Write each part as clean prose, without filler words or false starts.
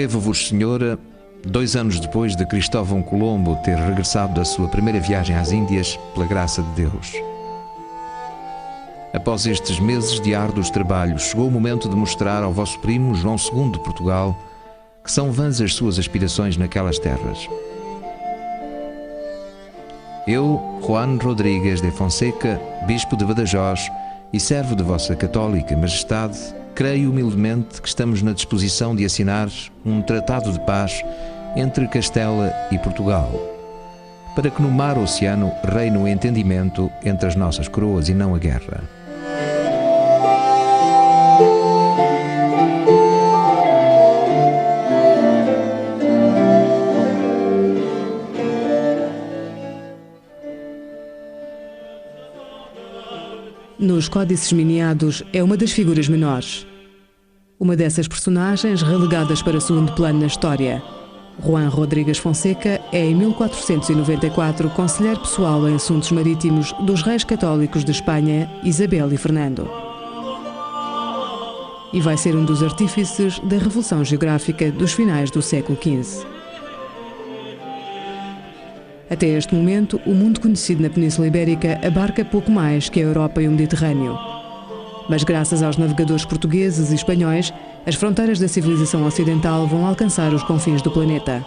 Escrevo-vos, Senhora, 2 anos depois de Cristóvão Colombo ter regressado da sua primeira viagem às Índias, pela graça de Deus. Após estes meses de árduos trabalhos, chegou o momento de mostrar ao vosso primo João II de Portugal que são vãs as suas aspirações naquelas terras. Eu, Juan Rodrigues de Fonseca, bispo de Badajoz e servo de vossa católica majestade, creio humildemente que estamos na disposição de assinar um tratado de paz entre Castela e Portugal, para que no mar oceano reine o entendimento entre as nossas coroas e não a guerra. Nos Códices Miniados é uma das figuras menores. Uma dessas personagens relegadas para segundo plano na história. Juan Rodrigues Fonseca é, em 1494, conselheiro pessoal em assuntos marítimos dos reis católicos de Espanha, Isabel e Fernando. E vai ser um dos artífices da Revolução Geográfica dos finais do século XV. Até este momento, o mundo conhecido na Península Ibérica abarca pouco mais que a Europa e o Mediterrâneo. Mas graças aos navegadores portugueses e espanhóis, as fronteiras da civilização ocidental vão alcançar os confins do planeta.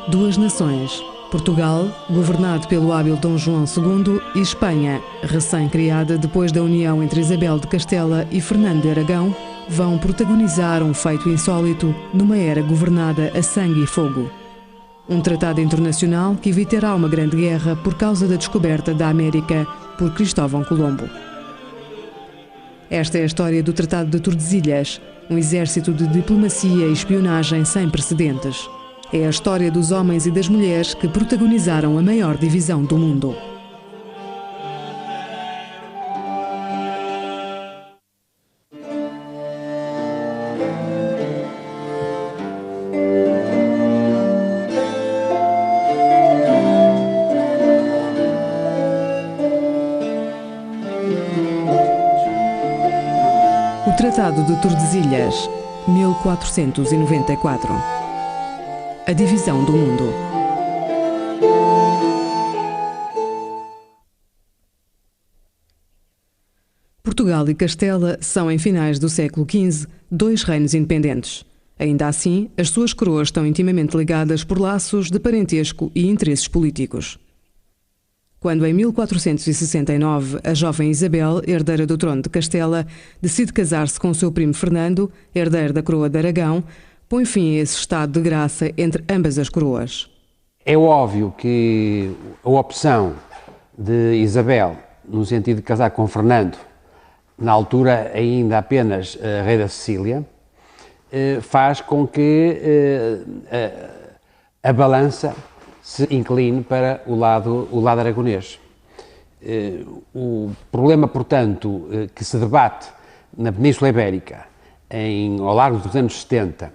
2 nações, Portugal, governado pelo hábil Dom João II, e Espanha, recém-criada depois da união entre Isabel de Castela e Fernando de Aragão, vão protagonizar um feito insólito numa era governada a sangue e fogo. Um tratado internacional que evitará uma grande guerra por causa da descoberta da América por Cristóvão Colombo. Esta é a história do Tratado de Tordesilhas, um exército de diplomacia e espionagem sem precedentes. É a história dos homens e das mulheres que protagonizaram a maior divisão do mundo. Tratado de Tordesilhas, 1494. A divisão do mundo. Portugal e Castela são, em finais do século XV, 2 reinos independentes. Ainda assim, as suas coroas estão intimamente ligadas por laços de parentesco e interesses políticos. Quando, em 1469, a jovem Isabel, herdeira do trono de Castela, decide casar-se com o seu primo Fernando, herdeiro da coroa de Aragão, põe fim a esse estado de graça entre ambas as coroas. É óbvio que a opção de Isabel, no sentido de casar com Fernando, na altura ainda apenas rei da Sicília, faz com que a balança se incline para o lado aragonês. O problema, portanto, que se debate na Península Ibérica ao largo dos anos 70,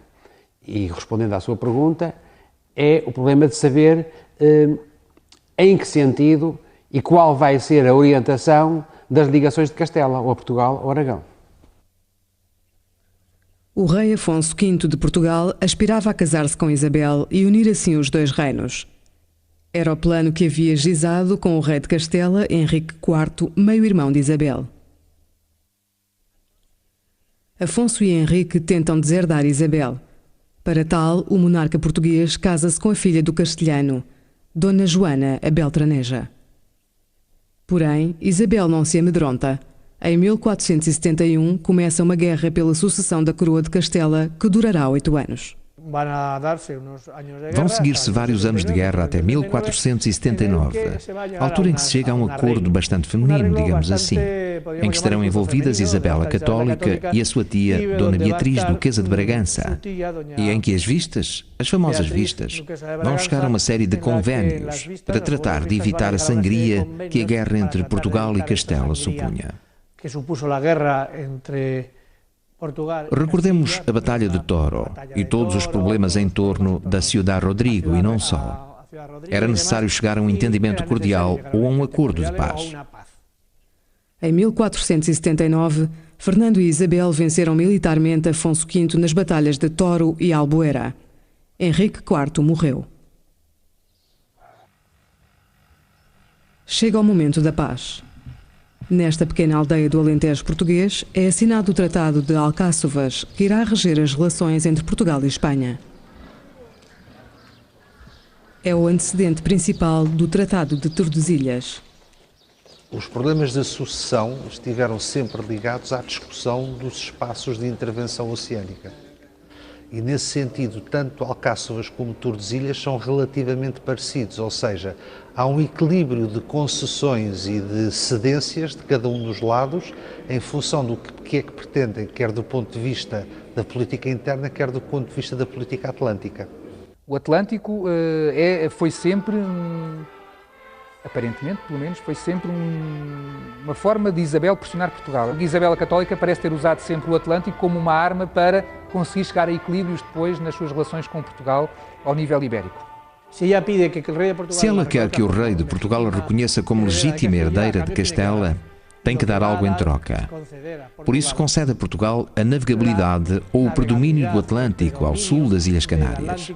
e respondendo à sua pergunta, é o problema de saber em que sentido e qual vai ser a orientação das ligações de Castela, ou a Portugal ou Aragão. O rei Afonso V de Portugal aspirava a casar-se com Isabel e unir assim os 2 reinos. Era o plano que havia gizado com o rei de Castela, Henrique IV, meio-irmão de Isabel. Afonso e Henrique tentam deserdar Isabel. Para tal, o monarca português casa-se com a filha do castelhano, Dona Joana a Beltraneja. Porém, Isabel não se amedronta. Em 1471, começa uma guerra pela sucessão da coroa de Castela que durará 8 anos. Vão seguir-se vários anos de guerra até 1479, altura em que se chega a um acordo bastante feminino, digamos assim, em que estarão envolvidas Isabel a Católica e a sua tia, Dona Beatriz, Duquesa de Bragança, e em que as vistas, as famosas vistas, vão chegar a uma série de convénios para tratar de evitar a sangria que a guerra entre Portugal e Castela supunha. Recordemos a Batalha de Toro e todos os problemas em torno da Ciudad Rodrigo e não só. Era necessário chegar a um entendimento cordial ou a um acordo de paz. Em 1479, Fernando e Isabel venceram militarmente Afonso V nas batalhas de Toro e Albuera. Henrique IV morreu. Chega o momento da paz. Nesta pequena aldeia do Alentejo português é assinado o Tratado de Alcáçovas, que irá reger as relações entre Portugal e Espanha. É o antecedente principal do Tratado de Tordesilhas. Os problemas da sucessão estiveram sempre ligados à discussão dos espaços de intervenção oceânica. E, nesse sentido, tanto Alcáçovas como Tordesilhas são relativamente parecidos, ou seja, há um equilíbrio de concessões e de cedências de cada um dos lados em função do que é que pretendem, quer do ponto de vista da política interna, quer do ponto de vista da política atlântica. O Atlântico foi sempre, aparentemente, pelo menos, foi sempre uma forma de Isabel pressionar Portugal. A Isabel a Católica parece ter usado sempre o Atlântico como uma arma para conseguir chegar a equilíbrios depois nas suas relações com Portugal ao nível ibérico. Se ela quer que o rei de Portugal a reconheça como legítima herdeira de Castela, tem que dar algo em troca. Por isso concede a Portugal a navegabilidade ou o predomínio do Atlântico ao sul das Ilhas Canárias.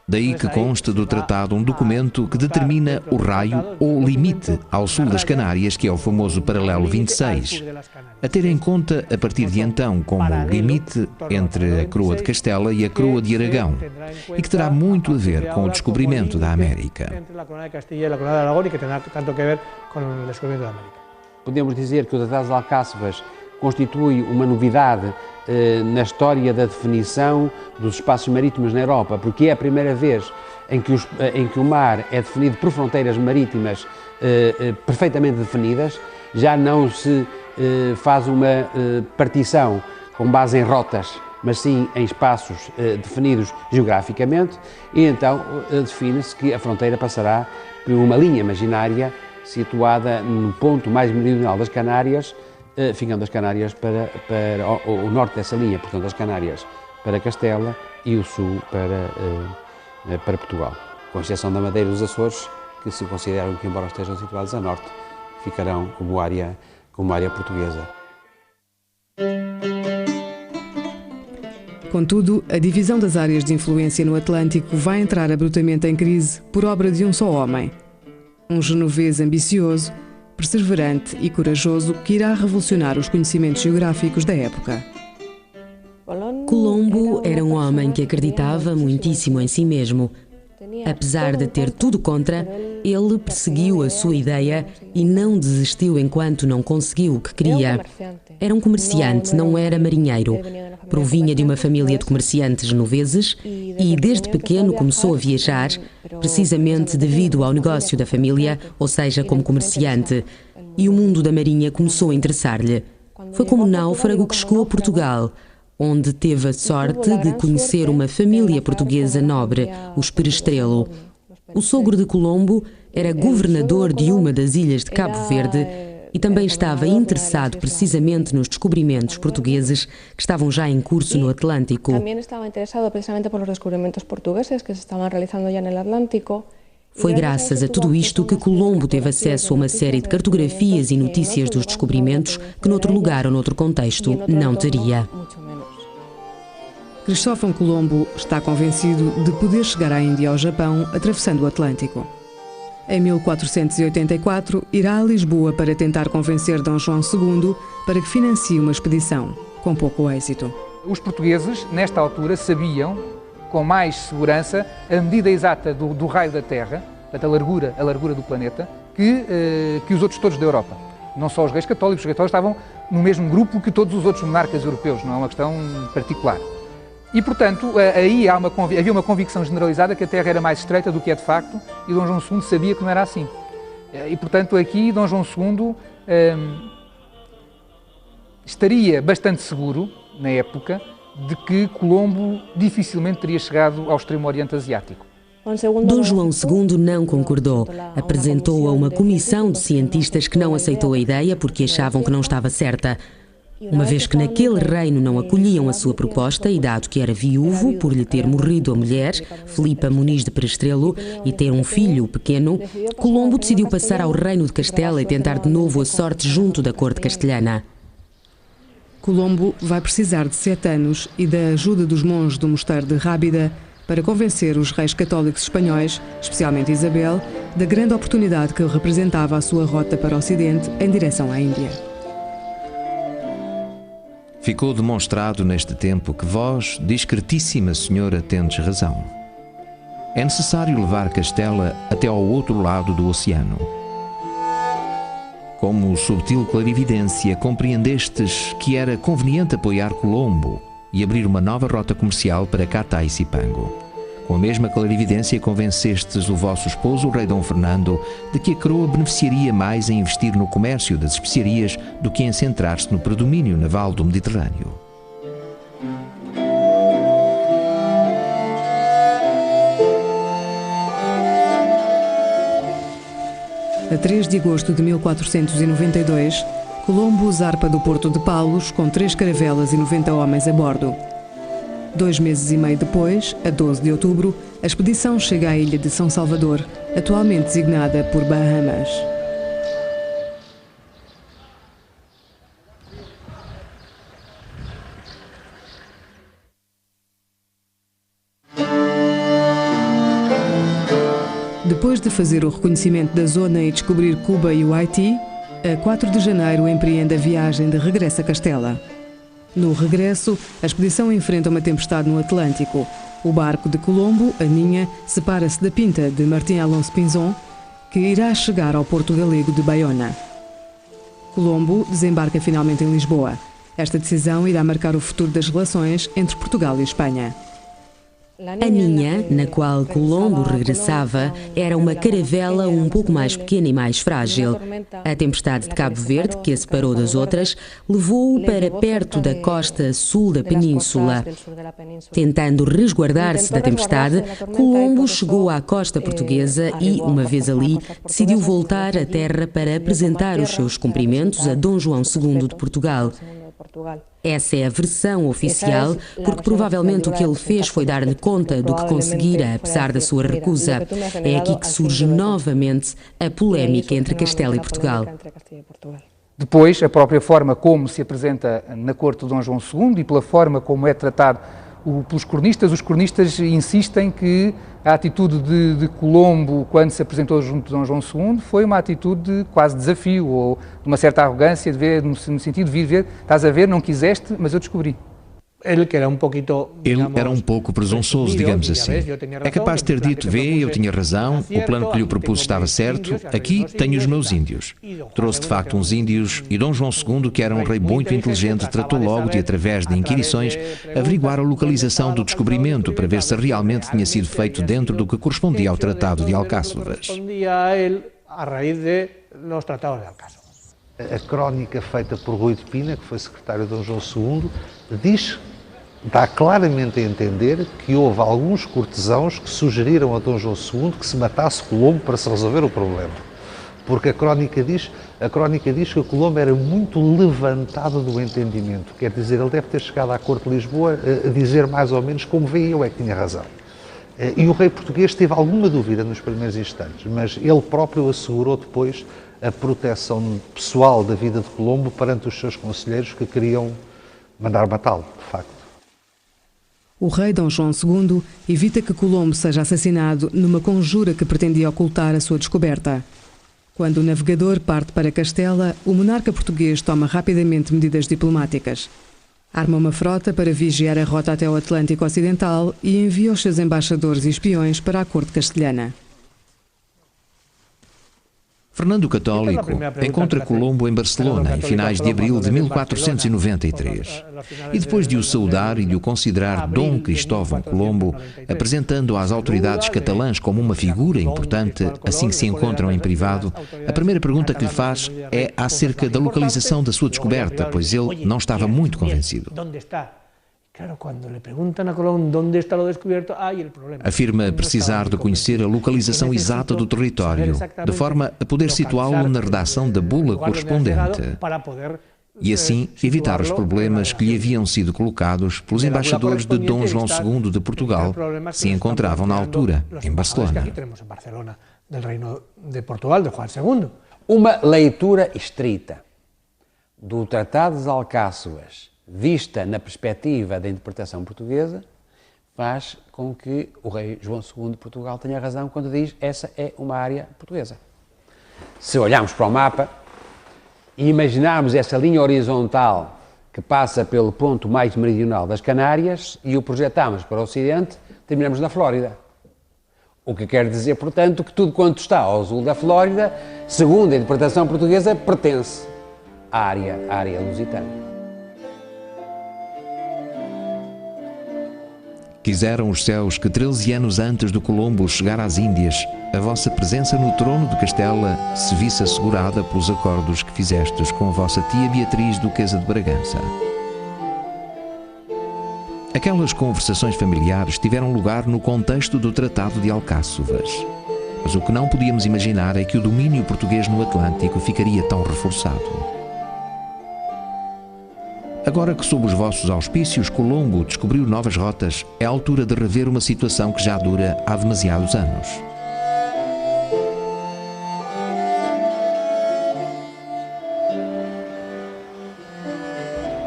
Daí que consta do tratado um documento que determina o raio ou limite ao sul das Canárias, que é o famoso paralelo 26, a ter em conta a partir de então como limite entre a coroa de Castela e a coroa de Aragão, e que terá muito a ver com o descobrimento da América. Podemos dizer que o Tratado de Alcáçovas constitui uma novidade na história da definição dos espaços marítimos na Europa, porque é a primeira vez em que o mar é definido por fronteiras marítimas perfeitamente definidas. Já não se faz uma partição com base em rotas, mas sim em espaços definidos geograficamente, e então define-se que a fronteira passará por uma linha imaginária situada no ponto mais meridional das Canárias, ficando as Canárias para o norte dessa linha, portanto as Canárias para Castela e o sul para Portugal, com exceção da Madeira e dos Açores, que se consideram que, embora estejam situados a norte, ficarão como área portuguesa. Contudo, a divisão das áreas de influência no Atlântico vai entrar abruptamente em crise por obra de um só homem. Um genovês ambicioso, perseverante e corajoso que irá revolucionar os conhecimentos geográficos da época. Colombo era um homem que acreditava muitíssimo em si mesmo. Apesar de ter tudo contra, ele perseguiu a sua ideia e não desistiu enquanto não conseguiu o que queria. Era um comerciante, não era marinheiro. Provinha de uma família de comerciantes genoveses e desde pequeno começou a viajar, precisamente devido ao negócio da família, ou seja, como comerciante, e o mundo da marinha começou a interessar-lhe. Foi como náufrago que chegou a Portugal, onde teve a sorte de conhecer uma família portuguesa nobre, os Perestrelo. O sogro de Colombo era governador de uma das ilhas de Cabo Verde e também estava interessado precisamente nos descobrimentos portugueses que estavam já em curso no Atlântico. Também estava interessado precisamente pelos descobrimentos portugueses que se estavam realizando já no Atlântico. Foi graças a tudo isto que Colombo teve acesso a uma série de cartografias e notícias dos descobrimentos que noutro lugar ou noutro contexto não teria. Cristóvão Colombo está convencido de poder chegar à Índia e ao Japão atravessando o Atlântico. Em 1484, irá a Lisboa para tentar convencer D. João II para que financie uma expedição, com pouco êxito. Os portugueses, nesta altura, sabiam, com mais segurança, a medida exata do raio da Terra, portanto, a largura do planeta, que os outros todos da Europa. Não só os reis católicos estavam no mesmo grupo que todos os outros monarcas europeus, não é uma questão particular. E, portanto, aí havia uma convicção generalizada que a Terra era mais estreita do que é de facto, e D. João II sabia que não era assim. E, portanto, aqui D. João II estaria bastante seguro, na época, de que Colombo dificilmente teria chegado ao extremo oriente asiático. D. João II não concordou. Apresentou a uma comissão de cientistas que não aceitou a ideia porque achavam que não estava certa. Uma vez que naquele reino não acolhiam a sua proposta e dado que era viúvo por lhe ter morrido a mulher, Filipa Muniz de Perestrelo, e ter um filho pequeno, Colombo decidiu passar ao reino de Castela e tentar de novo a sorte junto da corte castelhana. Colombo vai precisar de 7 anos e da ajuda dos monges do mosteiro de Rábida para convencer os reis católicos espanhóis, especialmente Isabel, da grande oportunidade que representava a sua rota para o Ocidente em direção à Índia. Ficou demonstrado neste tempo que vós, discretíssima senhora, tendes razão. É necessário levar Castela até ao outro lado do oceano. Como subtil clarividência, compreendestes que era conveniente apoiar Colombo e abrir uma nova rota comercial para Catá e Cipango. Com a mesma clarividência convencestes o vosso esposo, o rei Dom Fernando, de que a coroa beneficiaria mais em investir no comércio das especiarias do que em centrar-se no predomínio naval do Mediterrâneo. A 3 de agosto de 1492, Colombo zarpa do porto de Palos com 3 caravelas e 90 homens a bordo. 2 meses e meio depois, a 12 de outubro, a expedição chega à ilha de São Salvador, atualmente designada por Bahamas. Depois de fazer o reconhecimento da zona e descobrir Cuba e o Haiti, a 4 de janeiro empreende a viagem de regresso a Castela. No regresso, a expedição enfrenta uma tempestade no Atlântico. O barco de Colombo, a Ninha, separa-se da Pinta de Martim Alonso Pinzon, que irá chegar ao porto galego de Baiona. Colombo desembarca finalmente em Lisboa. Esta decisão irá marcar o futuro das relações entre Portugal e Espanha. A Ninha, na qual Colombo regressava, era uma caravela um pouco mais pequena e mais frágil. A tempestade de Cabo Verde, que a separou das outras, levou-o para perto da costa sul da península. Tentando resguardar-se da tempestade, Colombo chegou à costa portuguesa e, uma vez ali, decidiu voltar à terra para apresentar os seus cumprimentos a Dom João II de Portugal. Essa é a versão oficial, porque provavelmente o que ele fez foi dar-lhe conta do que conseguira, apesar da sua recusa. É aqui que surge novamente a polémica entre Castela e Portugal. Depois, a própria forma como se apresenta na corte de Dom João II e pela forma como é tratado pelos cronistas, os cronistas insistem que a atitude de Colombo, quando se apresentou junto de Dom João II, foi uma atitude de quase desafio, ou de uma certa arrogância, de ver, no sentido de vir ver, estás a ver, não quiseste, mas eu descobri. Ele era um pouco presunçoso, digamos assim. É capaz de ter dito, vê, eu tinha razão, o plano que lhe propus estava certo, aqui tenho os meus índios. Trouxe de facto uns índios e Dom João II, que era um rei muito inteligente, tratou logo de, através de inquirições, averiguar a localização do descobrimento para ver se realmente tinha sido feito dentro do que correspondia ao Tratado de Alcáçovas. A crónica feita por Rui de Pina, que foi secretário de Dom João II, dá claramente a entender que houve alguns cortesãos que sugeriram a Dom João II que se matasse Colombo para se resolver o problema. Porque a crónica diz que Colombo era muito levantado do entendimento. Quer dizer, ele deve ter chegado à corte de Lisboa a dizer mais ou menos como veio, eu é que tinha razão. E o rei português teve alguma dúvida nos primeiros instantes, mas ele próprio assegurou depois a proteção pessoal da vida de Colombo perante os seus conselheiros que queriam mandar matá-lo, de facto. O rei Dom João II evita que Colombo seja assassinado numa conjura que pretendia ocultar a sua descoberta. Quando o navegador parte para Castela, o monarca português toma rapidamente medidas diplomáticas. Arma uma frota para vigiar a rota até o Atlântico Ocidental e envia os seus embaixadores e espiões para a corte castelhana. Fernando o Católico encontra Colombo em Barcelona em finais de abril de 1493 e depois de o saudar e de o considerar Dom Cristóvão Colombo, apresentando-o às autoridades catalãs como uma figura importante, assim que se encontram em privado, a primeira pergunta que lhe faz é acerca da localização da sua descoberta, pois ele não estava muito convencido. Afirma precisar de conhecer a localização exata do território, de forma a poder situá-lo na redação da bula correspondente. e assim evitar os problemas que lhe haviam sido colocados pelos embaixadores de Dom João II de Portugal, que se encontravam na altura em Barcelona. Uma leitura estrita do Tratado das Alcáçovas, vista na perspectiva da interpretação portuguesa, faz com que o rei João II de Portugal tenha razão quando diz essa é uma área portuguesa. Se olharmos para o mapa e imaginarmos essa linha horizontal que passa pelo ponto mais meridional das Canárias e o projetarmos para o ocidente, terminamos na Flórida. O que quer dizer, portanto, que tudo quanto está ao sul da Flórida, segundo a interpretação portuguesa, pertence à área lusitana. Quiseram os céus que 13 anos antes do Colombo chegar às Índias, a vossa presença no trono de Castela se visse assegurada pelos acordos que fizestes com a vossa tia Beatriz, duquesa de Bragança. Aquelas conversações familiares tiveram lugar no contexto do Tratado de Alcáçovas. Mas o que não podíamos imaginar é que o domínio português no Atlântico ficaria tão reforçado. Agora que sob os vossos auspícios Colombo descobriu novas rotas, é a altura de rever uma situação que já dura há demasiados anos.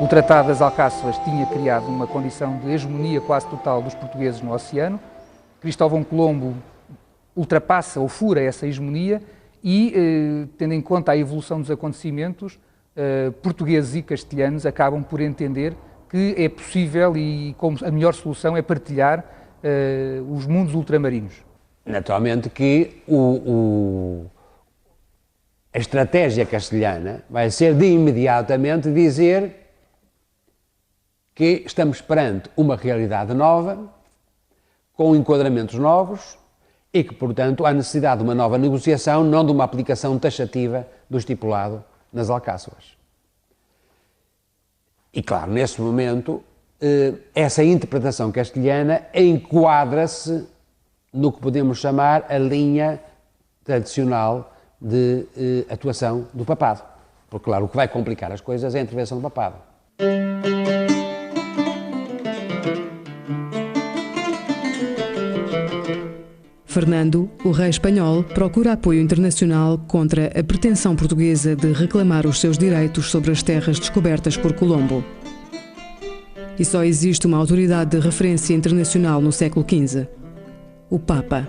O Tratado das Alcáçovas tinha criado uma condição de hegemonia quase total dos portugueses no oceano. Cristóvão Colombo ultrapassa ou fura essa hegemonia e, tendo em conta a evolução dos acontecimentos, portugueses e castelhanos acabam por entender que é possível e como a melhor solução é partilhar os mundos ultramarinos. Naturalmente que a estratégia castelhana vai ser de imediatamente dizer que estamos perante uma realidade nova, com enquadramentos novos e que, portanto, há necessidade de uma nova negociação, não de uma aplicação taxativa do estipulado nas Alcáçovas. E, claro, nesse momento, essa interpretação castelhana enquadra-se no que podemos chamar a linha tradicional de atuação do papado. Porque, claro, o que vai complicar as coisas é a intervenção do papado. Fernando, o rei espanhol, procura apoio internacional contra a pretensão portuguesa de reclamar os seus direitos sobre as terras descobertas por Colombo. E só existe uma autoridade de referência internacional no século XV: o Papa.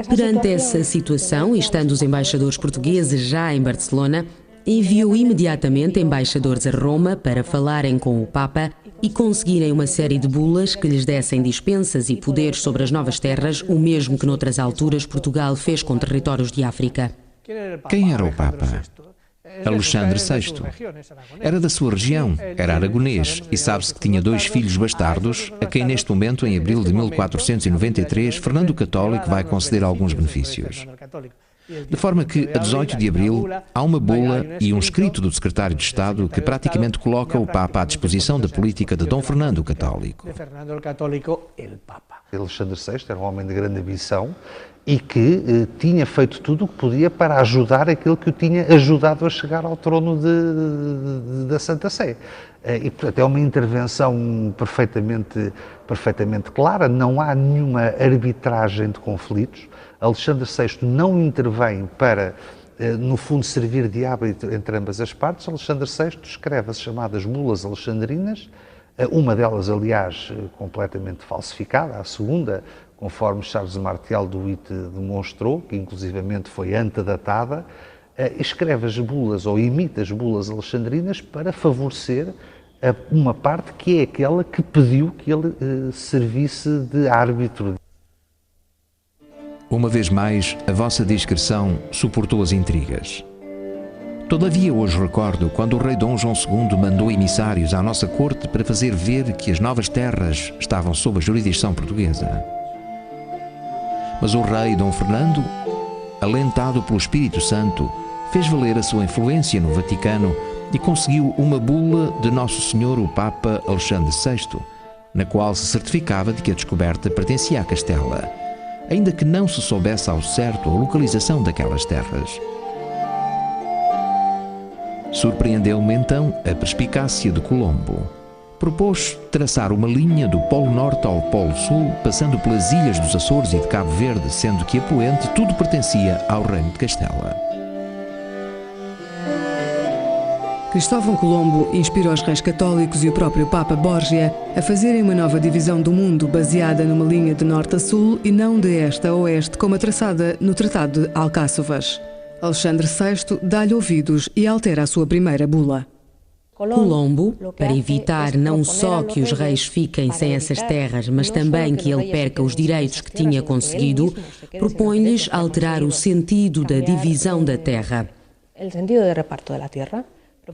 Perante essa situação, e estando os embaixadores portugueses já em Barcelona, enviou imediatamente embaixadores a Roma para falarem com o Papa e conseguirem uma série de bulas que lhes dessem dispensas e poderes sobre as novas terras, o mesmo que noutras alturas Portugal fez com territórios de África. Quem era o Papa? Alexandre VI. Era da sua região, era aragonês e sabe-se que tinha 2 filhos bastardos, a quem neste momento, em abril de 1493, Fernando o Católico vai conceder alguns benefícios. De forma que, a 18 de abril, há uma bula e um escrito do secretário de Estado que praticamente coloca o Papa à disposição da política de Dom Fernando o Católico. Alexandre VI era um homem de grande ambição e que tinha feito tudo o que podia para ajudar aquele que o tinha ajudado a chegar ao trono da Santa Sé. E, portanto, é uma intervenção perfeitamente clara, não há nenhuma arbitragem de conflitos. Alexandre VI não intervém para, no fundo, servir de árbitro entre ambas as partes. Alexandre VI escreve as chamadas bulas alexandrinas, uma delas, aliás, completamente falsificada, a segunda, conforme Charles Martial de Witt demonstrou, que inclusivamente foi antedatada, escreve as bulas ou imita as bulas alexandrinas para favorecer uma parte que é aquela que pediu que ele servisse de árbitro. Uma vez mais, a vossa discrição suportou as intrigas. Todavia, hoje recordo quando o rei Dom João II mandou emissários à nossa corte para fazer ver que as novas terras estavam sob a jurisdição portuguesa. Mas o rei Dom Fernando, alentado pelo Espírito Santo, fez valer a sua influência no Vaticano e conseguiu uma bula de Nosso Senhor o Papa Alexandre VI, na qual se certificava de que a descoberta pertencia a Castela, ainda que não se soubesse ao certo a localização daquelas terras. Surpreendeu-me então a perspicácia de Colombo. Propôs traçar uma linha do Polo Norte ao Polo Sul, passando pelas ilhas dos Açores e de Cabo Verde, sendo que a poente tudo pertencia ao Reino de Castela. Cristóvão Colombo inspirou os reis católicos e o próprio Papa Borgia a fazerem uma nova divisão do mundo baseada numa linha de norte a sul e não de este a oeste como a traçada no Tratado de Alcáçovas. Alexandre VI dá-lhe ouvidos e altera a sua primeira bula. Colombo, para evitar não só que os reis fiquem sem essas terras, mas também que ele perca os direitos que tinha conseguido, propõe-lhes alterar o sentido da divisão da terra.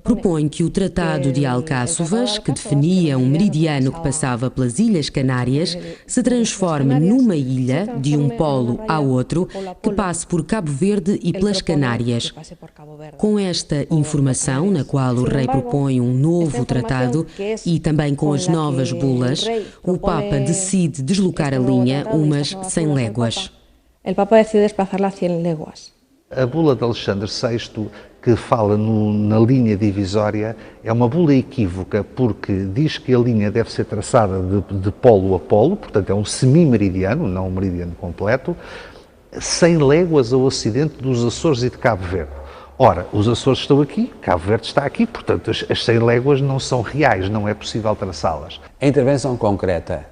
Propõe que o Tratado de Alcáçovas, que definia um meridiano que passava pelas Ilhas Canárias, se transforme numa ilha, de um polo ao outro, que passe por Cabo Verde e pelas Canárias. Com esta informação, na qual o rei propõe um novo tratado, e também com as novas bulas, o Papa decide deslocar a linha umas 100 léguas. O Papa decide desplazá-la a 100 léguas. A bula de Alexandre VI, que fala na linha divisória, é uma bula equívoca porque diz que a linha deve ser traçada de polo a polo, portanto é um semi-meridiano, não um meridiano completo, 100 léguas ao ocidente dos Açores e de Cabo Verde. Ora, os Açores estão aqui, Cabo Verde está aqui, portanto as 100 léguas não são reais, não é possível traçá-las. A intervenção concreta,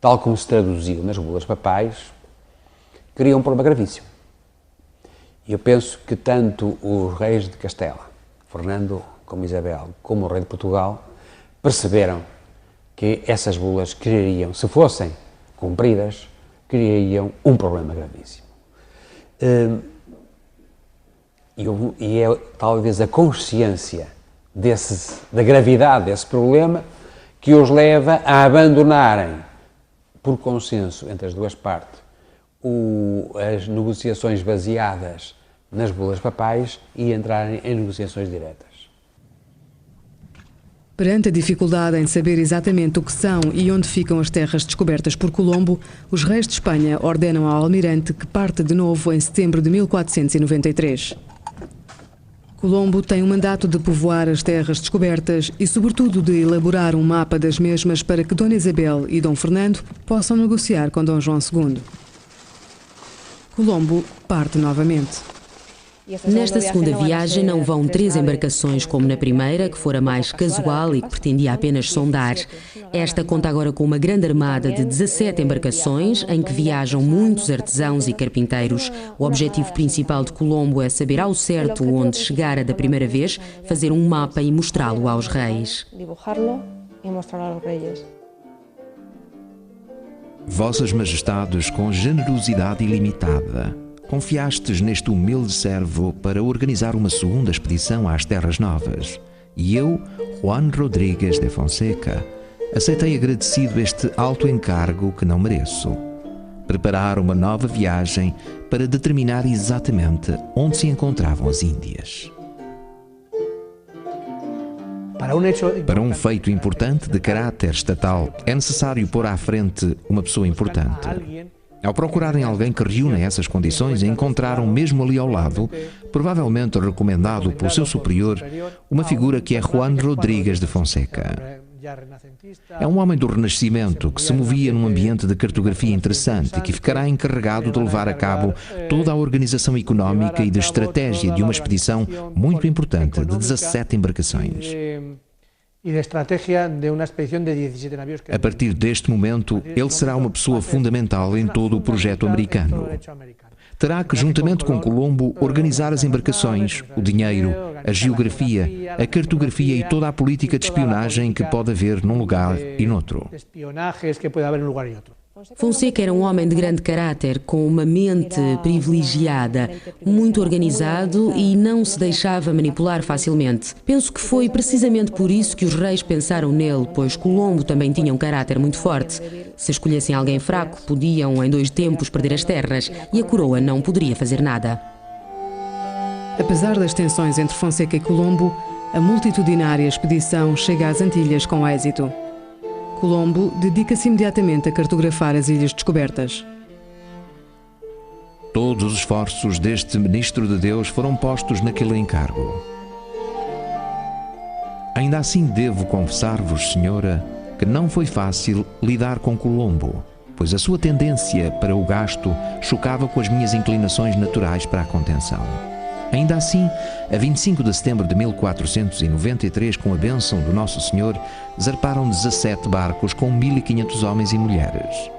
tal como se traduziu nas bulas papais, cria um problema gravíssimo. Eu penso que tanto os reis de Castela, Fernando como Isabel, como o rei de Portugal, perceberam que essas bulas criariam, se fossem cumpridas, criariam um problema gravíssimo. E é talvez a consciência da gravidade desse problema que os leva a abandonarem, por consenso entre as duas partes, as negociações baseadas nas bulas papais e entrarem em negociações diretas. Perante a dificuldade em saber exatamente o que são e onde ficam as terras descobertas por Colombo, os reis de Espanha ordenam ao almirante que parte de novo em setembro de 1493. Colombo tem o mandato de povoar as terras descobertas e, sobretudo, de elaborar um mapa das mesmas para que Dona Isabel e Dom Fernando possam negociar com Dom João II. Colombo parte novamente. Nesta segunda viagem não vão 3 embarcações como na primeira, que fora mais casual e que pretendia apenas sondar. Esta conta agora com uma grande armada de 17 embarcações, em que viajam muitos artesãos e carpinteiros. O objetivo principal de Colombo é saber ao certo onde chegara da primeira vez, fazer um mapa e mostrá-lo aos reis. Vossas Majestades, com generosidade ilimitada, confiastes neste humilde servo para organizar uma segunda expedição às Terras Novas. E eu, Juan Rodríguez de Fonseca, aceitei agradecido este alto encargo que não mereço. Preparar uma nova viagem para determinar exatamente onde se encontravam as Índias. Para um feito importante de caráter estatal, é necessário pôr à frente uma pessoa importante. Ao procurarem alguém que reúna essas condições, encontraram mesmo ali ao lado, provavelmente recomendado pelo seu superior, uma figura que é Juan Rodríguez de Fonseca. É um homem do Renascimento que se movia num ambiente de cartografia interessante e que ficará encarregado de levar a cabo toda a organização económica e de estratégia de uma expedição muito importante de 17 embarcações. A partir deste momento, ele será uma pessoa fundamental em todo o projeto americano. Terá que, juntamente com Colombo, organizar as embarcações, o dinheiro, a geografia, a cartografia e toda a política de espionagem que pode haver num lugar e noutro. Fonseca era um homem de grande caráter, com uma mente privilegiada, muito organizado e não se deixava manipular facilmente. Penso que foi precisamente por isso que os reis pensaram nele, pois Colombo também tinha um caráter muito forte. Se escolhessem alguém fraco, podiam em 2 tempos perder as terras e a coroa não poderia fazer nada. Apesar das tensões entre Fonseca e Colombo, a multitudinária expedição chega às Antilhas com êxito. Colombo dedica-se imediatamente a cartografar as ilhas descobertas. Todos os esforços deste ministro de Deus foram postos naquele encargo. Ainda assim devo confessar-vos, senhora, que não foi fácil lidar com Colombo, pois a sua tendência para o gasto chocava com as minhas inclinações naturais para a contenção. Ainda assim, a 25 de setembro de 1493, com a bênção do Nosso Senhor, zarparam 17 barcos com 1.500 homens e mulheres.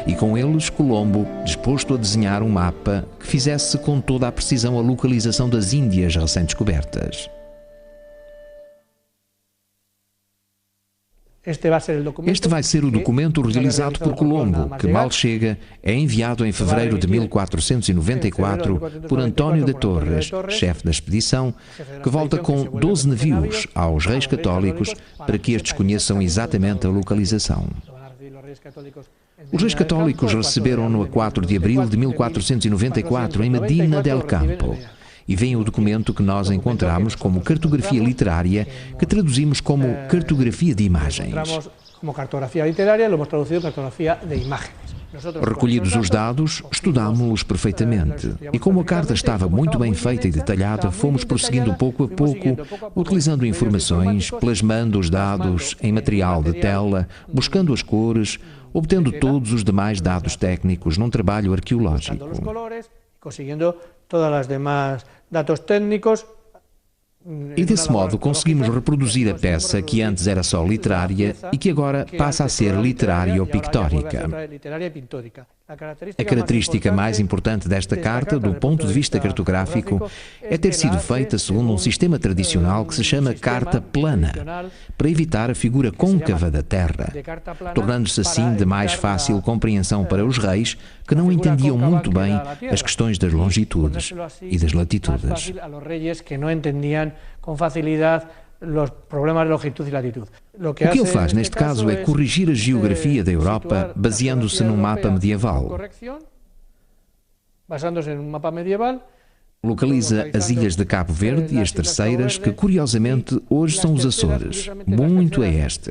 E com eles, Colombo, disposto a desenhar um mapa que fizesse com toda a precisão a localização das Índias recém-descobertas. Este vai ser o documento realizado por Colombo, que mal chega, é enviado em fevereiro de 1494 por António de Torres, chefe da expedição, que volta com 12 navios aos reis católicos para que estes conheçam exatamente a localização. Os reis católicos receberam-no a 4 de abril de 1494 em Medina del Campo. E vem o documento que nós encontramos como cartografia literária, que traduzimos como cartografia de imagens. Recolhidos os dados, estudámos-los perfeitamente. E como a carta estava muito bem feita e detalhada, fomos prosseguindo pouco a pouco, utilizando informações, plasmando os dados em material de tela, buscando as cores, obtendo todos os demais dados técnicos num trabalho arqueológico. Todas as demais dados técnicos. E desse modo conseguimos reproduzir a peça que antes era só literária e que agora passa a ser literário-pictórica. A característica mais importante desta carta, do ponto de vista cartográfico, é ter sido feita segundo um sistema tradicional que se chama carta plana, para evitar a figura côncava da Terra, tornando-se assim de mais fácil compreensão para os reis que não entendiam muito bem as questões das longitudes e das latitudes. Os problemas de longitude e latitude. O que ele faz neste caso é corrigir a geografia da Europa baseando-se num mapa medieval. Localiza as ilhas de Cabo Verde e as terceiras, que curiosamente hoje são os Açores, muito a este,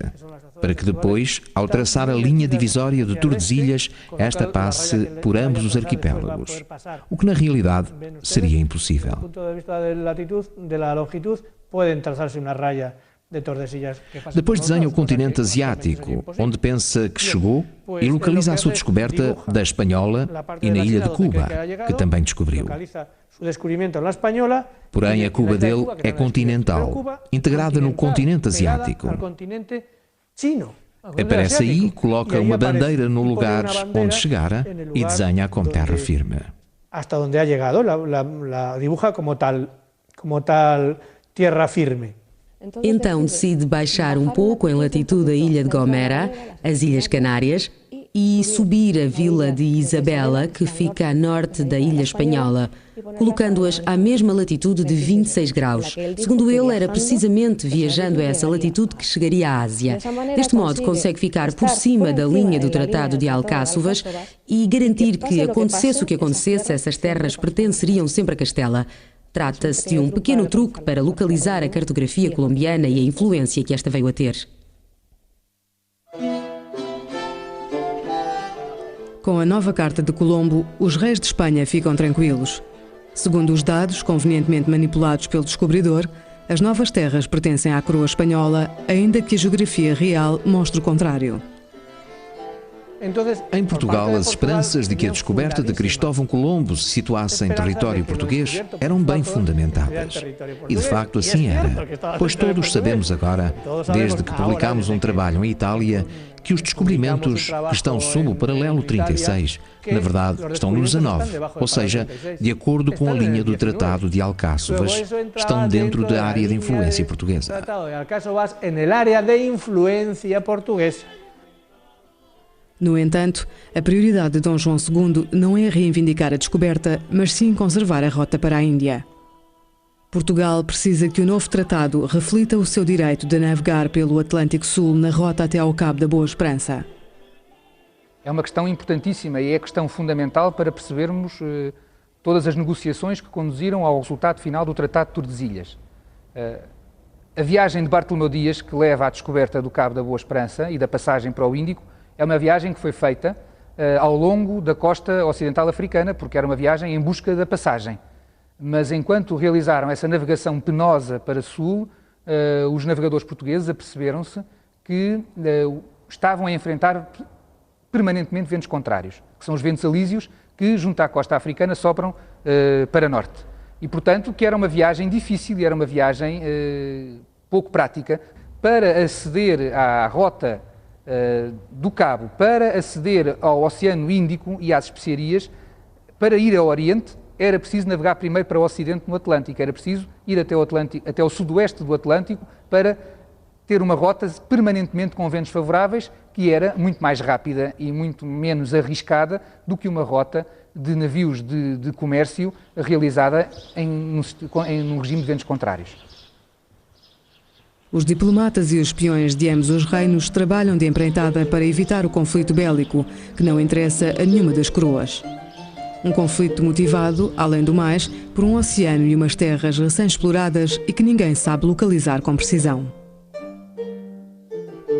para que depois, ao traçar a linha divisória de Tordesilhas, esta passe por ambos os arquipélagos, o que na realidade seria impossível. Depois desenha o continente asiático, onde pensa que chegou, e localiza a sua descoberta da Espanhola e na ilha de Cuba, que também descobriu. Porém, a Cuba dele é continental, integrada no continente asiático. Aparece aí, coloca uma bandeira no lugar onde chegara e desenha como terra firme. Hasta onde ha llegado, la dibuja como tal tierra firme. Então decide baixar um pouco em latitude a ilha de Gomera, as Ilhas Canárias, e subir a vila de Isabela, que fica a norte da ilha espanhola, colocando-as à mesma latitude de 26 graus. Segundo ele, era precisamente viajando a essa latitude que chegaria à Ásia. Deste modo, consegue ficar por cima da linha do Tratado de Alcáçovas e garantir que, acontecesse o que acontecesse, essas terras pertenceriam sempre a Castela. Trata-se de um pequeno truque para localizar a cartografia colombiana e a influência que esta veio a ter. Com a nova carta de Colombo, os reis de Espanha ficam tranquilos. Segundo os dados, convenientemente manipulados pelo descobridor, as novas terras pertencem à coroa espanhola, ainda que a geografia real mostre o contrário. Em Portugal, as esperanças de que a descoberta de Cristóvão Colombo se situasse em território português eram bem fundamentadas. E de facto assim era, pois todos sabemos agora, desde que publicámos um trabalho em Itália, que os descobrimentos que estão sob o paralelo 36, na verdade, estão no 19, ou seja, de acordo com a linha do Tratado de Alcáçovas, estão dentro da área de influência portuguesa. No entanto, a prioridade de Dom João II não é reivindicar a descoberta, mas sim conservar a rota para a Índia. Portugal precisa que o novo tratado reflita o seu direito de navegar pelo Atlântico Sul na rota até ao Cabo da Boa Esperança. É uma questão importantíssima e é a questão fundamental para percebermos todas as negociações que conduziram ao resultado final do Tratado de Tordesilhas. A viagem de Bartolomeu Dias, que leva à descoberta do Cabo da Boa Esperança e da passagem para o Índico, é uma viagem que foi feita ao longo da costa ocidental africana, porque era uma viagem em busca da passagem. Mas enquanto realizaram essa navegação penosa para sul, os navegadores portugueses aperceberam-se que estavam a enfrentar permanentemente ventos contrários, que são os ventos alísios que, junto à costa africana, sopram para norte. E, portanto, que era uma viagem difícil e era uma viagem pouco prática. Para aceder à rota do Cabo, para aceder ao Oceano Índico e às especiarias, para ir ao Oriente, era preciso navegar primeiro para o Ocidente no Atlântico, era preciso ir até o sudoeste do Atlântico para ter uma rota permanentemente com ventos favoráveis, que era muito mais rápida e muito menos arriscada do que uma rota de navios de comércio realizada em um regime de ventos contrários. Os diplomatas e os espiões de ambos os reinos trabalham de empreitada para evitar o conflito bélico, que não interessa a nenhuma das coroas. Um conflito motivado, além do mais, por um oceano e umas terras recém-exploradas e que ninguém sabe localizar com precisão.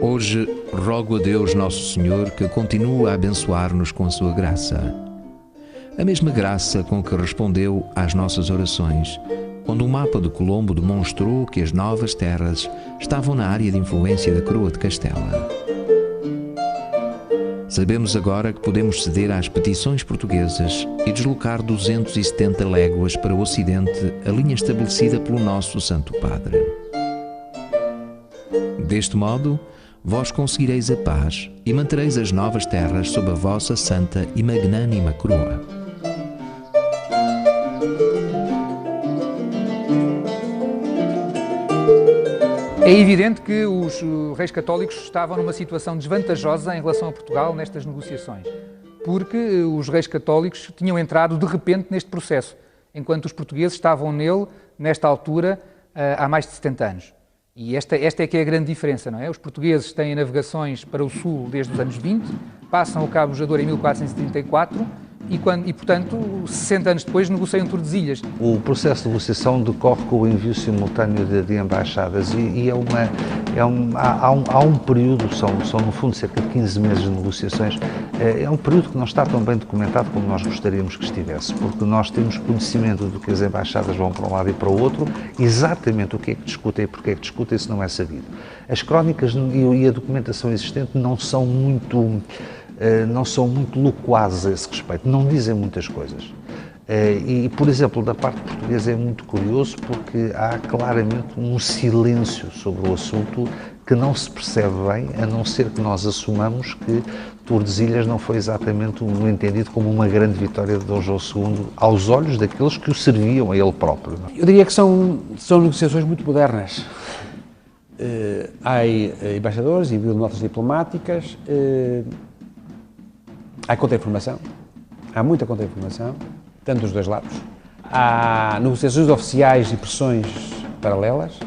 Hoje, rogo a Deus Nosso Senhor que continue a abençoar-nos com a sua graça. A mesma graça com que respondeu às nossas orações, quando o mapa de Colombo demonstrou que as novas terras estavam na área de influência da coroa de Castela. Sabemos agora que podemos ceder às petições portuguesas e deslocar 270 léguas para o Ocidente a linha estabelecida pelo nosso Santo Padre. Deste modo, vós conseguireis a paz e mantereis as novas terras sob a vossa santa e magnânima coroa. É evidente que os reis católicos estavam numa situação desvantajosa em relação a Portugal nestas negociações, porque os reis católicos tinham entrado de repente neste processo, enquanto os portugueses estavam nele, nesta altura, há mais de 70 anos. E esta é que é a grande diferença, não é? Os portugueses têm navegações para o sul desde os anos 20, passam o Cabo Bojador em 1434 e, portanto, 60 anos depois negociam Tordesilhas. O processo de negociação decorre com o envio simultâneo de embaixadas e há um período, são no fundo cerca de 15 meses de negociações, é um período que não está tão bem documentado como nós gostaríamos que estivesse, porque nós temos conhecimento do que as embaixadas vão para um lado e para o outro, exatamente o que é que discutem e porque é que discutem, isso não é sabido. As crónicas e a documentação existente não são muito loquazes a esse respeito, não dizem muitas coisas. E, por exemplo, da parte portuguesa é muito curioso porque há claramente um silêncio sobre o assunto que não se percebe bem, a não ser que nós assumamos que Tordesilhas não foi exatamente entendido como uma grande vitória de Dom João II aos olhos daqueles que o serviam a ele próprio. Não? Eu diria que são negociações muito modernas. Há embaixadores, envio de notas diplomáticas, há contra-informação, há muita contra-informação, tanto dos dois lados. Há negociações oficiais e pressões paralelas.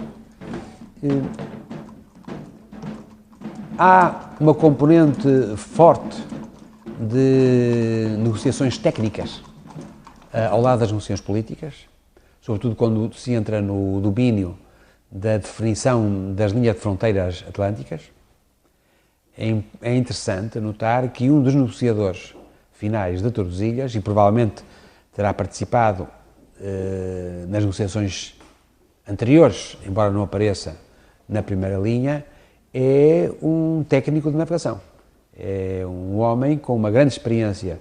Há uma componente forte de negociações técnicas ao lado das negociações políticas, sobretudo quando se entra no domínio da definição das linhas de fronteiras atlânticas. É interessante notar que um dos negociadores finais de Tordesilhas, e provavelmente terá participado nas negociações anteriores, embora não apareça na primeira linha, é um técnico de navegação. É um homem com uma grande experiência,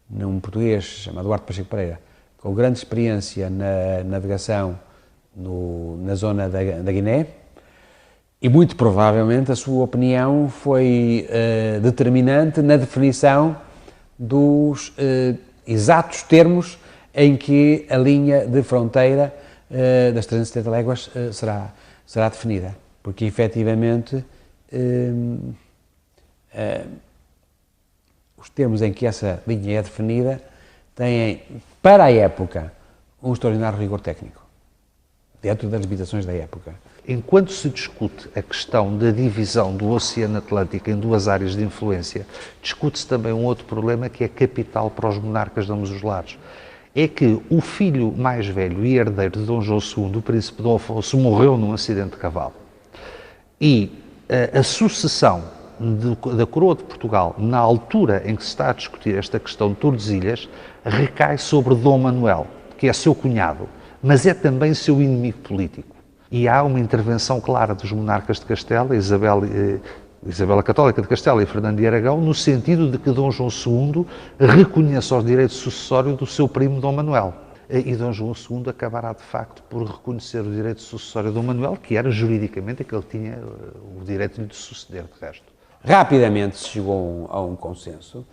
um português chamado Duarte Pacheco Pereira, com grande experiência na navegação na zona da Guiné, e muito provavelmente a sua opinião foi determinante na definição dos exatos termos em que a linha de fronteira das 370 léguas será definida, porque efetivamente os termos em que essa linha é definida têm, para a época, um extraordinário rigor técnico, dentro das limitações da época. Enquanto se discute a questão da divisão do Oceano Atlântico em duas áreas de influência, discute-se também um outro problema que é capital para os monarcas de ambos os lados. É que o filho mais velho e herdeiro de Dom João II, o príncipe Dom Afonso, morreu num acidente de cavalo. E a sucessão da coroa de Portugal, na altura em que se está a discutir esta questão de Tordesilhas, recai sobre Dom Manuel, que é seu cunhado, mas é também seu inimigo político. E há uma intervenção clara dos monarcas de Castela, Isabel a Católica de Castela e Fernando de Aragão, no sentido de que Dom João II reconheça os direitos sucessórios do seu primo Dom Manuel. E Dom João II acabará, de facto, por reconhecer o direito sucessório de Dom Manuel, que era juridicamente aquele que tinha o direito de lhe suceder, de resto. Rapidamente se chegou a um consenso.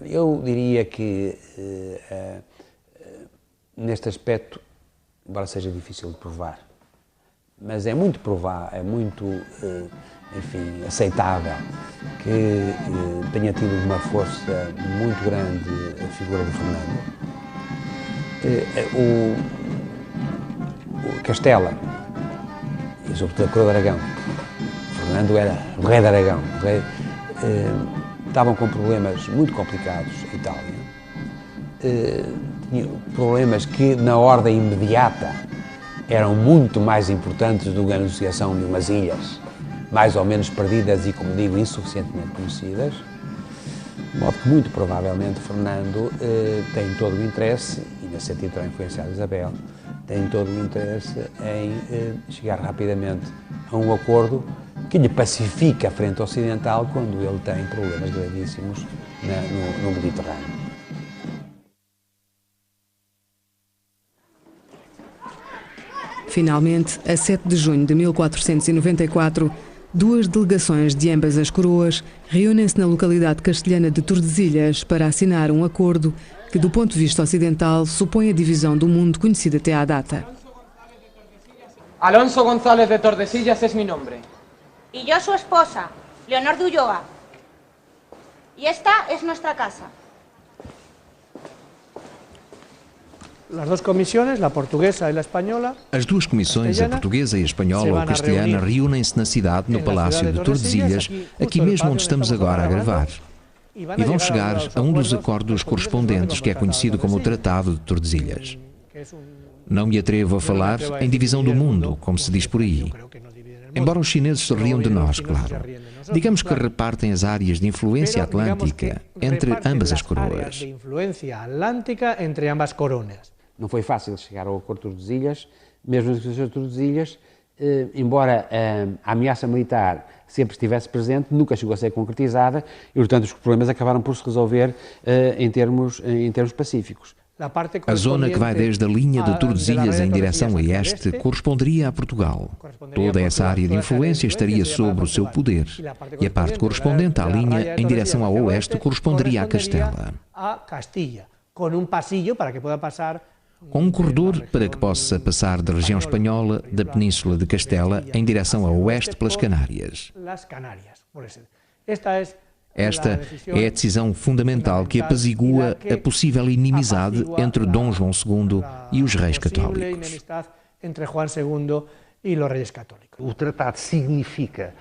Eu diria que, neste aspecto, embora seja difícil de provar, mas é muito provável, é muito, enfim, aceitável que tenha tido uma força muito grande a figura de Fernando. O Castela, e sobretudo a Coroa de Aragão, Fernando era o rei de Aragão, estavam com problemas muito complicados em Itália, tinham problemas que na ordem imediata eram muito mais importantes do que a negociação de umas ilhas, mais ou menos perdidas e, como digo, insuficientemente conhecidas, de modo que muito provavelmente Fernando tem todo o interesse, e nesse sentido terá influenciado Isabel, tem todo o interesse em chegar rapidamente a um acordo que lhe pacifique a frente ocidental quando ele tem problemas gravíssimos no Mediterrâneo. Finalmente, a 7 de junho de 1494, duas delegações de ambas as coroas reúnem-se na localidade castelhana de Tordesilhas para assinar um acordo que, do ponto de vista ocidental, supõe a divisão do mundo conhecida até à data. Alonso González de Tordesillas es mi nombre. Y yo su esposa, Leonor de Ulloa. Y esta es nuestra casa. As duas comissões, a portuguesa e a espanhola. As duas comissões, a portuguesa e a espanhola ou castelhana, reúnem-se na cidade, no Palácio de Tordesilhas, aqui mesmo onde estamos agora a gravar. E vão chegar a um dos acordos correspondentes, que é conhecido como o Tratado de Tordesilhas. Não me atrevo a falar em divisão do mundo, como se diz por aí. Embora os chineses se riam de nós, claro. Digamos que repartem as áreas de influência atlântica entre ambas as coroas. Não foi fácil chegar ao acordo de Tordesilhas, mesmo nas negociações de Tordesilhas, embora a ameaça militar sempre estivesse presente, nunca chegou a ser concretizada e, portanto, os problemas acabaram por se resolver em termos pacíficos. A zona que vai desde a linha de Tordesilhas em direção a este corresponderia a Portugal. Toda essa área de influência estaria sob o seu poder. E a parte correspondente à linha em direção ao oeste corresponderia a Castela. Com um corredor para que possa passar da região espanhola da Península de Castela em direção a oeste pelas Canárias. Esta é a decisão fundamental que apazigua a possível inimizade entre Dom João II e os reis católicos. O tratado significa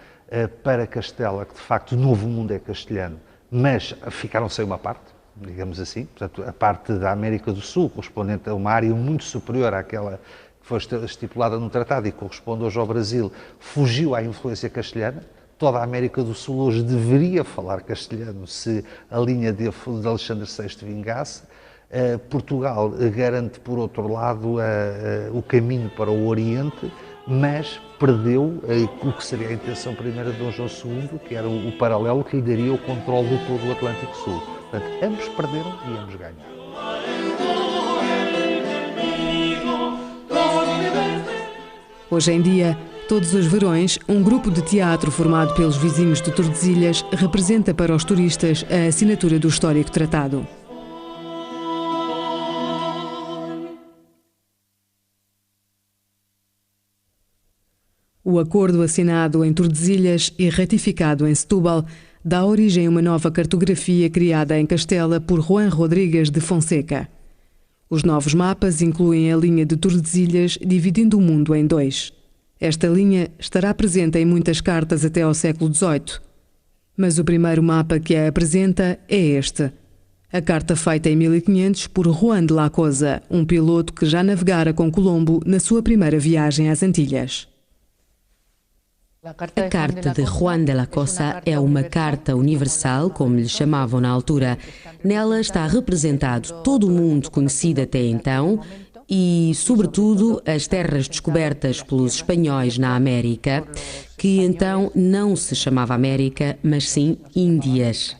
para Castela que, de facto, o novo mundo é castelhano, mas ficaram sem uma parte, digamos assim. Portanto, a parte da América do Sul, correspondente a uma área muito superior àquela que foi estipulada no tratado e corresponde hoje ao Brasil, fugiu à influência castelhana. Toda a América do Sul hoje deveria falar castelhano se a linha de Alexandre VI vingasse. Portugal garante, por outro lado, o caminho para o Oriente, mas perdeu o que seria a intenção primeira de Dom João II, que era o paralelo que lhe daria o controle de todo o Atlântico Sul. Portanto, ambos perderam e ambos ganharam. Hoje em dia, todos os verões, um grupo de teatro formado pelos vizinhos de Tordesilhas representa para os turistas a assinatura do histórico tratado. O acordo assinado em Tordesilhas e ratificado em Setúbal dá origem a uma nova cartografia criada em Castela por Juan Rodrigues de Fonseca. Os novos mapas incluem a linha de Tordesilhas, dividindo o mundo em dois. Esta linha estará presente em muitas cartas até ao século XVIII. Mas o primeiro mapa que a apresenta é este. A carta feita em 1500 por Juan de la Cosa, um piloto que já navegara com Colombo na sua primeira viagem às Antilhas. A carta de Juan de la Cosa é uma carta universal, como lhe chamavam na altura. Nela está representado todo o mundo conhecido até então e, sobretudo, as terras descobertas pelos espanhóis na América, que então não se chamava América, mas sim Índias.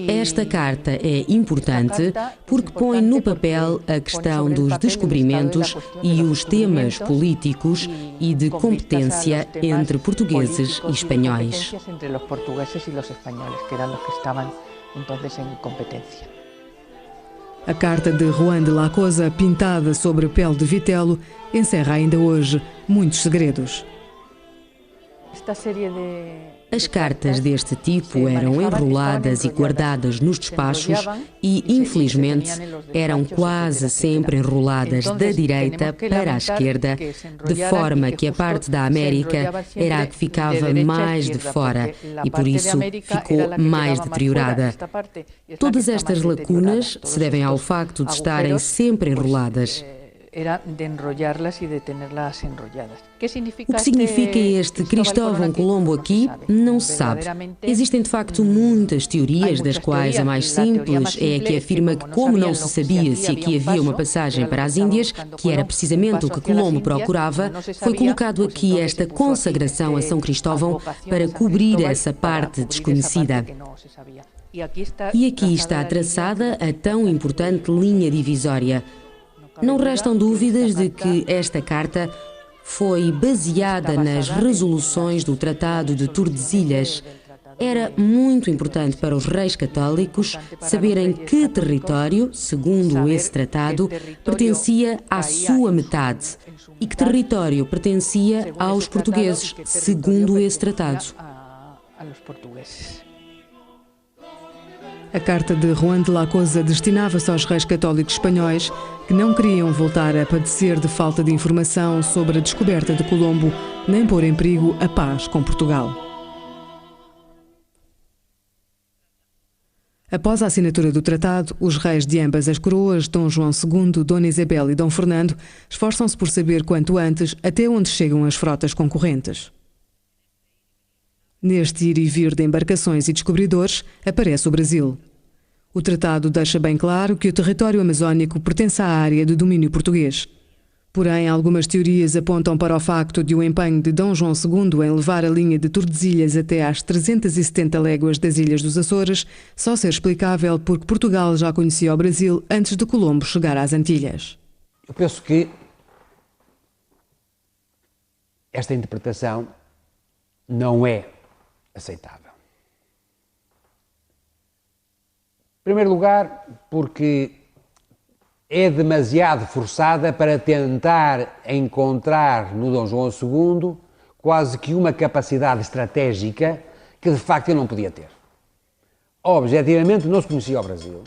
Esta carta é importante porque põe no papel a questão dos descobrimentos e os temas políticos e de competência entre portugueses e espanhóis. A carta de Juan de la Cosa, pintada sobre pele de vitelo, encerra ainda hoje muitos segredos. As cartas deste tipo eram enroladas e guardadas nos despachos e, infelizmente, eram quase sempre enroladas da direita para a esquerda, de forma que a parte da América era a que ficava mais de fora e, por isso, ficou mais deteriorada. Todas estas lacunas se devem ao facto de estarem sempre enroladas. O que significa este Cristóvão Colombo aqui, não se sabe. Existem de facto muitas teorias, das quais a mais simples é a que afirma que, como não se sabia se aqui havia uma passagem para as Índias, que era precisamente o que Colombo procurava, foi colocado aqui esta consagração a São Cristóvão para cobrir essa parte desconhecida. E aqui está traçada a tão importante linha divisória. Não restam dúvidas de que esta carta foi baseada nas resoluções do Tratado de Tordesilhas. Era muito importante para os reis católicos saberem que território, segundo esse tratado, pertencia à sua metade e que território pertencia aos portugueses, segundo esse tratado. A carta de Juan de la Cosa destinava-se aos reis católicos espanhóis que não queriam voltar a padecer de falta de informação sobre a descoberta de Colombo, nem pôr em perigo a paz com Portugal. Após a assinatura do tratado, os reis de ambas as coroas, Dom João II, Dona Isabel e Dom Fernando, esforçam-se por saber quanto antes até onde chegam as frotas concorrentes. Neste ir e vir de embarcações e descobridores, aparece o Brasil. O tratado deixa bem claro que o território amazónico pertence à área de domínio português. Porém, algumas teorias apontam para o facto de o empenho de Dom João II em levar a linha de Tordesilhas até às 370 léguas das Ilhas dos Açores só ser explicável porque Portugal já conhecia o Brasil antes de Colombo chegar às Antilhas. Eu penso que esta interpretação não é aceitável. Em primeiro lugar, porque é demasiado forçada para tentar encontrar no Dom João II quase que uma capacidade estratégica que de facto ele não podia ter. Objetivamente não se conhecia o Brasil,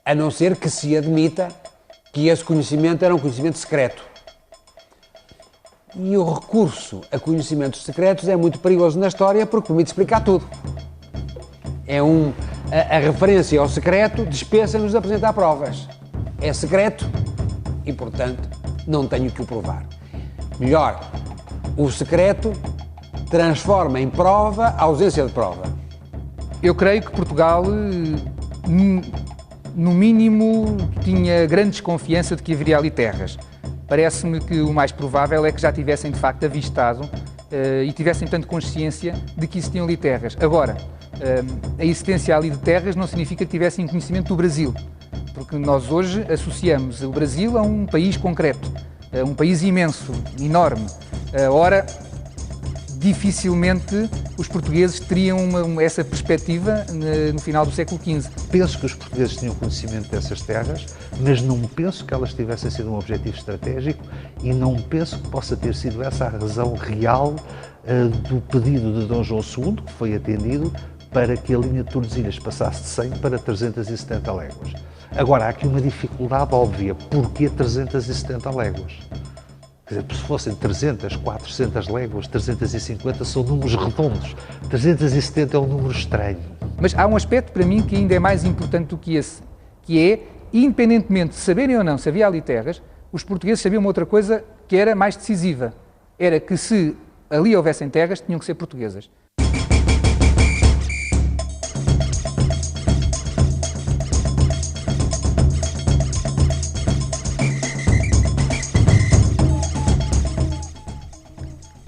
a não ser que se admita que esse conhecimento era um conhecimento secreto. E o recurso a conhecimentos secretos é muito perigoso na história porque permite explicar tudo. A referência ao secreto dispensa-nos de apresentar provas. É secreto e, portanto, não tenho que o provar. Melhor, o secreto transforma em prova a ausência de prova. Eu creio que Portugal, no mínimo, tinha grande desconfiança de que haveria ali terras. Parece-me que o mais provável é que já tivessem de facto avistado e tivessem tanto consciência de que existiam ali terras. Agora, a existência ali de terras não significa que tivessem conhecimento do Brasil, porque nós hoje associamos o Brasil a um país concreto, a um país imenso, enorme. Ora, dificilmente os portugueses teriam essa perspectiva no final do século XV. Penso que os portugueses tinham conhecimento dessas terras, mas não penso que elas tivessem sido um objetivo estratégico e não penso que possa ter sido essa a razão real do pedido de Dom João II, que foi atendido, para que a linha de Tordesilhas passasse de 100 para 370 léguas. Agora, há aqui uma dificuldade óbvia. Porquê 370 léguas? Quer dizer, se fossem 300, 400 léguas, 350 são números redondos. 370 é um número estranho. Mas há um aspecto para mim que ainda é mais importante do que esse, que é, independentemente de saberem ou não se havia ali terras, os portugueses sabiam uma outra coisa que era mais decisiva. Era que se ali houvessem terras, tinham que ser portuguesas.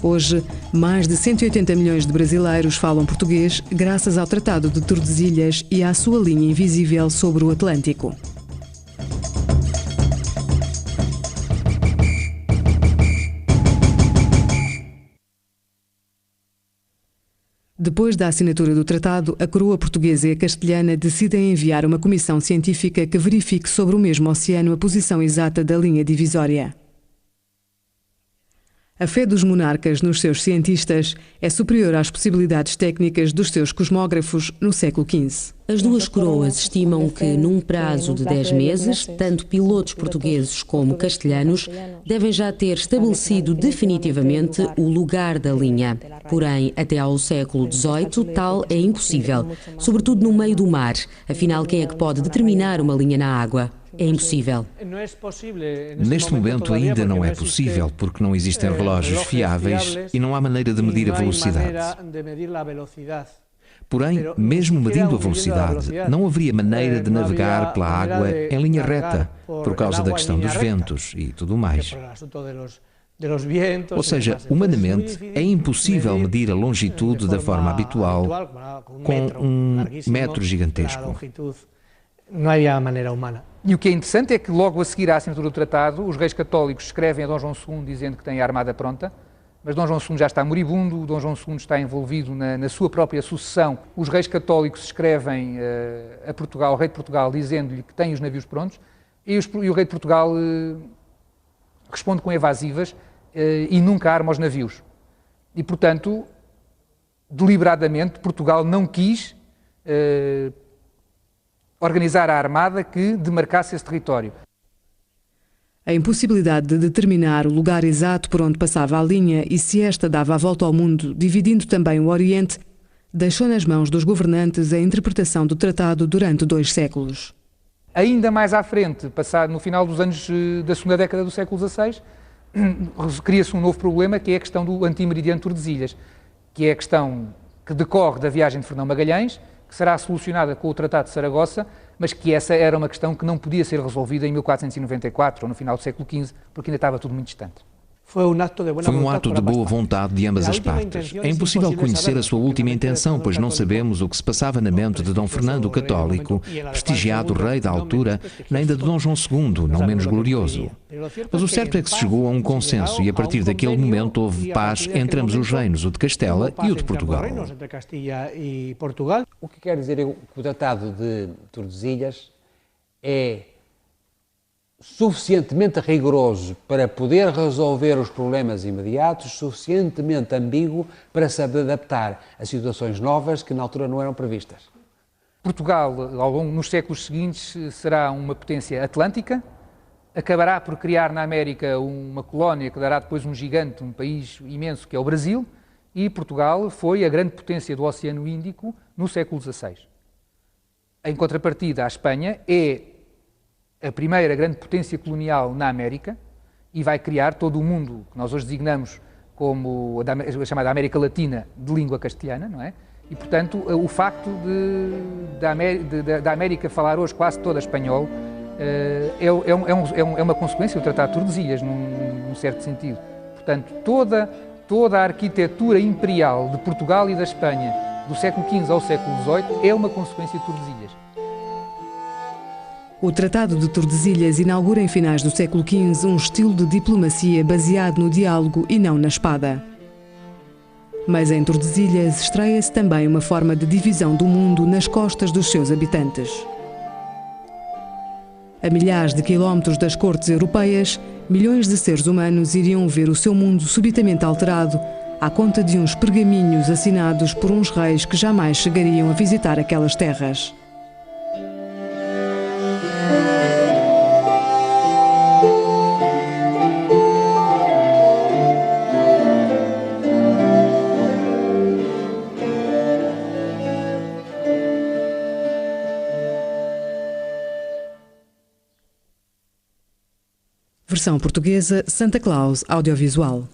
Hoje, mais de 180 milhões de brasileiros falam português graças ao Tratado de Tordesilhas e à sua linha invisível sobre o Atlântico. Depois da assinatura do tratado, a coroa portuguesa e a castelhana decidem enviar uma comissão científica que verifique sobre o mesmo oceano a posição exata da linha divisória. A fé dos monarcas nos seus cientistas é superior às possibilidades técnicas dos seus cosmógrafos no século XV. As duas coroas estimam que, num prazo de 10 meses, tanto pilotos portugueses como castelhanos devem já ter estabelecido definitivamente o lugar da linha. Porém, até ao século XVIII, tal é impossível, sobretudo no meio do mar. Afinal, quem é que pode determinar uma linha na água? É impossível. Neste momento ainda não é possível, porque não existem relógios fiáveis e não há maneira de medir a velocidade. Porém, mesmo medindo a velocidade, não haveria maneira de navegar pela água em linha reta, por causa da questão dos ventos e tudo mais. Ou seja, humanamente, é impossível medir a longitude da forma habitual com um metro gigantesco. Não havia maneira humana. E o que é interessante é que logo a seguir à assinatura do tratado, os reis católicos escrevem a Dom João II dizendo que tem a armada pronta, mas Dom João II já está moribundo, Dom João II está envolvido na sua própria sucessão. Os reis católicos escrevem a Portugal, ao rei de Portugal, dizendo-lhe que tem os navios prontos, e o rei de Portugal responde com evasivas e nunca arma os navios. E, portanto, deliberadamente, Portugal não quis organizar a armada que demarcasse esse território. A impossibilidade de determinar o lugar exato por onde passava a linha e se esta dava a volta ao mundo, dividindo também o Oriente, deixou nas mãos dos governantes a interpretação do tratado durante 2 séculos. Ainda mais à frente, passado no final dos anos da segunda década do século XVI, cria-se um novo problema, que é a questão do antimeridiano de Tordesilhas, que é a questão que decorre da viagem de Fernão Magalhães, que será solucionada com o Tratado de Saragossa, mas que essa era uma questão que não podia ser resolvida em 1494 ou no final do século XV, porque ainda estava tudo muito distante. Foi um ato de boa vontade de ambas as partes. É impossível conhecer a sua última intenção, pois não sabemos o que se passava na mente de Dom Fernando o Católico, prestigiado rei da altura, nem da de Dom João II, não menos glorioso. Mas o certo é que se chegou a um consenso e a partir daquele momento houve paz entre ambos os reinos, o de Castela e o de Portugal. O que quer dizer que o Tratado de Tordesilhas é suficientemente rigoroso para poder resolver os problemas imediatos, suficientemente ambíguo para se adaptar a situações novas que na altura não eram previstas. Portugal, ao longo nos séculos seguintes, será uma potência atlântica, acabará por criar na América uma colónia que dará depois um gigante, um país imenso que é o Brasil, e Portugal foi a grande potência do Oceano Índico no século XVI. Em contrapartida, a Espanha é a primeira grande potência colonial na América e vai criar todo o mundo que nós hoje designamos como a chamada América Latina de língua castelhana, não é? E, portanto, o facto da América falar hoje quase toda espanhol é uma consequência do Tratado de Tordesilhas, num certo sentido. Portanto, toda a arquitetura imperial de Portugal e da Espanha do século XV ao século XVIII é uma consequência de Tordesilhas. O Tratado de Tordesilhas inaugura em finais do século XV um estilo de diplomacia baseado no diálogo e não na espada. Mas em Tordesilhas estreia-se também uma forma de divisão do mundo nas costas dos seus habitantes. A milhares de quilómetros das cortes europeias, milhões de seres humanos iriam ver o seu mundo subitamente alterado à conta de uns pergaminhos assinados por uns reis que jamais chegariam a visitar aquelas terras. Versão portuguesa, Santa Claus Audiovisual.